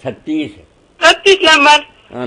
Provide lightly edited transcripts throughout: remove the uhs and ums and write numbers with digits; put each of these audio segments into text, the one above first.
36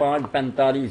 5 45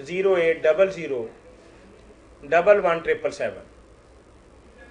0800 11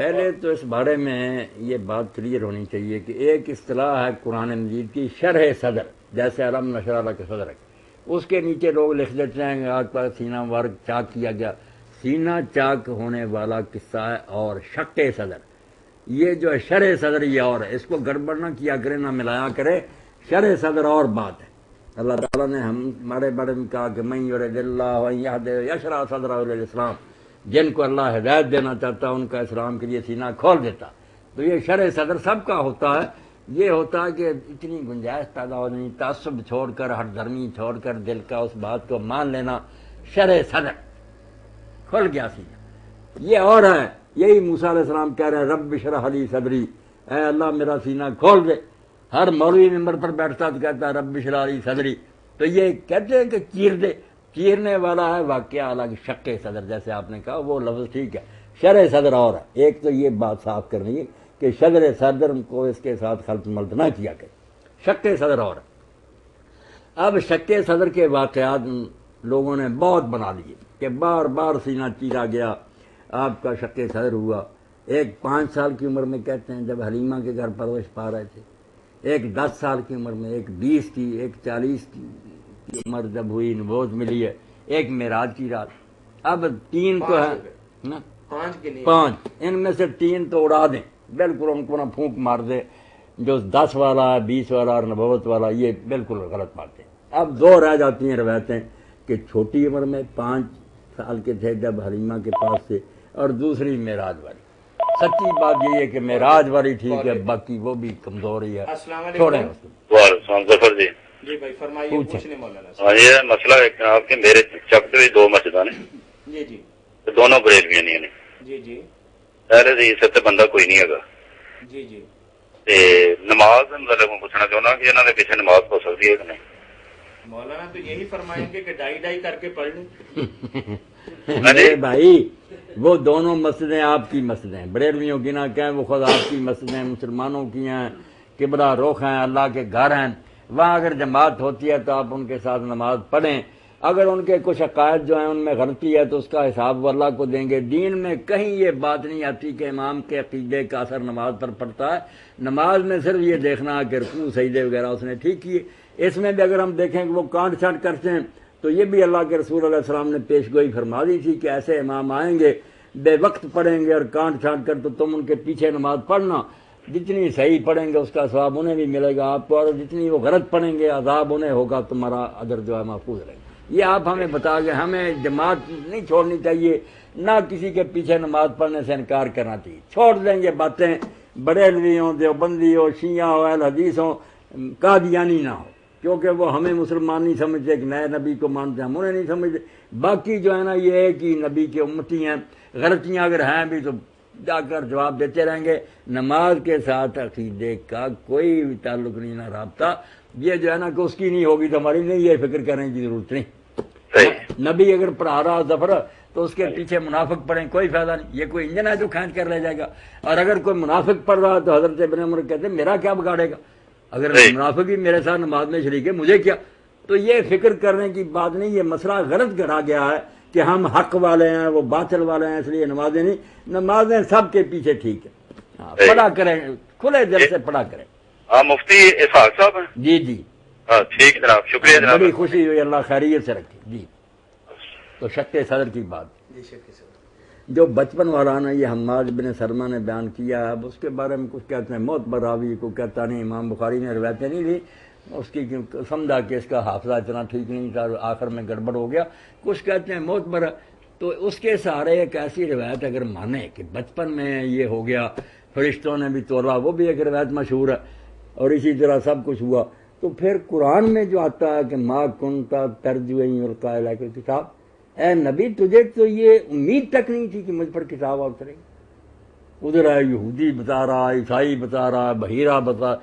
پہلے تو اس بارے میں یہ بات کلیئر ہونی چاہیے کہ ایک اصطلاح ہے قرآن مجید کی شرح صدر، جیسے علم نشرح لک صدرک، اس کے نیچے لوگ لکھ دیتے ہیں کہ آج پر سینہ مبارک چاک کیا گیا. سینہ چاک ہونے والا قصہ ہے اور شق صدر، یہ جو ہے شرح صدر یہ اور ہے، اس کو گڑبڑ نہ کیا کرے، نہ ملایا کرے. شرح صدر اور بات ہے. اللہ تعالیٰ نے ہمارے بارے میں کہا کہ من یرد اللہ ان یہدیہ یشرح صدرہ للاسلام، جن کو اللہ ہدایت دینا چاہتا ہے ان کا اسلام کے لیے سینہ کھول دیتا. تو یہ شرح صدر سب کا ہوتا ہے. یہ ہوتا ہے کہ اتنی گنجائش پیدا ہو جانی، تعصب چھوڑ کر، ہر دھرمی چھوڑ کر دل کا اس بات کو مان لینا. شرح صدر کھل گیا سینہ، یہ اور ہے. یہی موسیٰ علیہ السلام کہہ رہے ہیں رب اشرح لی صدری، اے اللہ میرا سینہ کھول دے. ہر مولوی ممبر پر بیٹھتا تو کہتا ہے رب اشرح لی صدری. تو یہ کہتے ہیں کہ چیر دے، چیرنے والا ہے واقعہ الگ. شق صدر جیسے آپ نے کہا وہ لفظ ٹھیک ہے، شرح صدر اور ہے. ایک تو یہ بات صاف کرنی ہے کہ شرح صدر کو اس کے ساتھ خلط ملط نہ کیا کرے. شق صدر اور ہے. اب شق صدر کے واقعات لوگوں نے بہت بنا لیے کہ بار بار سینہ چیرا گیا. آپ کا شق صدر ہوا. ایک 5 سال کی عمر میں کہتے ہیں جب حلیمہ کے گھر پرورش پا رہے تھے، ایک 10 سال کی عمر میں، ایک 20 کی، ایک 40 کی عمر جب ہوئی نبوت ملی ہے، ایک معراج کی رات. اب 3 تو ہے نا، 5 ان میں سے 3 تو اڑا دیں، بالکل ان کو نہ پھونک مار دے. جو 10 والا، 20 والا اور نبوت والا یہ بالکل غلط بات ہے. اب 2 رہ جاتی ہیں روایتیں کہ چھوٹی عمر میں 5 سال کے تھے جب حلیمہ کے پاس سے، اور دوسری معراج والی. سچی بات یہ ہے کہ معراج والی ٹھیک ہے، باقی وہ بھی کمزور ہی ہے. چھوڑیں اس کو. وعلیکم السلام ظفر جی. جی بھائی فرمائیے. پوچھنے مولانا ہاں یہ مسئلہ ہے کہ آپ کے میرے چک بھی 2 مسجد نے. جی جی. دونوں بریلویاں نہیں نے. جی جی. پہلے تو اس سے بندہ کوئی نہیں ہے. جی جی. نماز مطلب پوچھنا چاہنا کہ انہوں نے پیچھے نماز ہو سکتی ہے کہ نہیں؟ مولانا تو یہی فرمائیں گے کہ ڈائی کر کے پڑھ لیں. ارے بھائی وہ دونوں مسجدیں آپ کی مسجدیں، بریلویوں کی نہ کہیں، وہ خود آپ کی مسجدیں، مسلمانوں کی ہیں، قبلہ رخ ہیں، اللہ کے گھر ہیں. وہاں اگر جماعت ہوتی ہے تو آپ ان کے ساتھ نماز پڑھیں. اگر ان کے کچھ عقائد جو ہیں ان میں غلطی ہے تو اس کا حساب وہ اللہ کو دیں گے. دین میں کہیں یہ بات نہیں آتی کہ امام کے عقیدے کا اثر نماز پر پڑتا ہے. نماز میں صرف یہ دیکھنا ہے کہ رکوع سجدے وغیرہ اس نے ٹھیک کیے. اس میں بھی اگر ہم دیکھیں کہ وہ کانٹ چھانٹ کرتے ہیں تو یہ بھی اللہ کے رسول علیہ السلام نے پیش گوئی فرما دی تھی کہ ایسے امام آئیں گے بے وقت پڑھیں گے اور کانٹ چھانٹ کر، تو تم ان کے پیچھے نماز پڑھنا. جتنی صحیح پڑھیں گے اس کا ثواب انہیں بھی ملے گا آپ کو، اور جتنی وہ غلط پڑھیں گے عذاب انہیں ہوگا، تمہارا اجر جو ہے محفوظ رہے گا. یہ آپ ہمیں بتا گئے. ہمیں جماعت نہیں چھوڑنی چاہیے، نہ کسی کے پیچھے نماز پڑھنے سے انکار کرنا چاہیے. چھوڑ دیں گے باتیں، بریلوی ہوں، دیوبندی ہو، شیعہ ہو، اہل حدیث ہو، قادیانی نہ ہو، کیونکہ وہ ہمیں مسلمان نہیں سمجھتے، ایک نئے نبی کو مانتے ہیں، ہم انہیں نہیں سمجھتے. باقی جو ہے نا یہ ہے کہ نبی کے امتی ہیں، غلطیاں اگر ہیں بھی تو جا کر جواب دیتے رہیں گے. نماز کے ساتھ عقیدے کا کوئی بھی تعلق نہیں، نہ رابطہ. یہ جو ہے نا کہ اس کی نہیں ہوگی تو ہماری نہیں، یہ فکر کرنے کی ضرورت نہیں. نبی اگر پڑھا رہا ظفر تو اس کے پیچھے منافق پڑھیں، کوئی فائدہ نہیں. یہ کوئی انجن ہے جو کھینچ کر لے جائے گا. اور اگر کوئی منافق پڑھ رہا تو حضرت ابن عمر کہتے ہیں میرا کیا بگاڑے گا، اگر منافق ہی میرے ساتھ نماز میں شریک ہے مجھے کیا. تو یہ فکر کرنے کی بات نہیں. یہ مسئلہ غلط گڑھا گیا ہے کہ ہم حق والے ہیں وہ باطل والے ہیں، اس لیے نمازیں نہیں. نمازیں سب کے پیچھے ٹھیک ہے، پڑھا کریں، کھلے دل سے پڑھا کریں. ہاں مفتی اسحاق صاحب ہیں. جی جی ہاں ٹھیک جناب، شکریہ جناب. بڑی خوشی ہوئی، اللہ خیریت سے رکھے. جی تو شق صدر کی بات جو بچپن والا نا یہ حماد بن سلمہ نے بیان کیا. اب اس کے بارے میں کچھ کہتے ہیں معتبر راوی کو کہتا نہیں، امام بخاری نے روایتیں نہیں لی، اس کی سمجھا کہ اس کا حافظہ اتنا ٹھیک نہیں تھا، آخر میں گڑبڑ ہو گیا. کچھ کہتے ہیں معتبر. تو اس کے سہارے ایک ایسی روایت اگر مانے کہ بچپن میں یہ ہو گیا، فرشتوں نے بھی تولا، وہ بھی ایک روایت مشہور ہے، اور اسی طرح سب کچھ ہوا. تو پھر قرآن میں جو آتا ہے کہ ما کنتا ترجو ان یلقی الیک الکتاب، اے نبی تجھے تو یہ امید تک نہیں تھی کہ مجھ پر کتاب اترے گی. ادھر ہے یہودی بتا رہا، عیسائی بتا رہا، بحیرہ بتا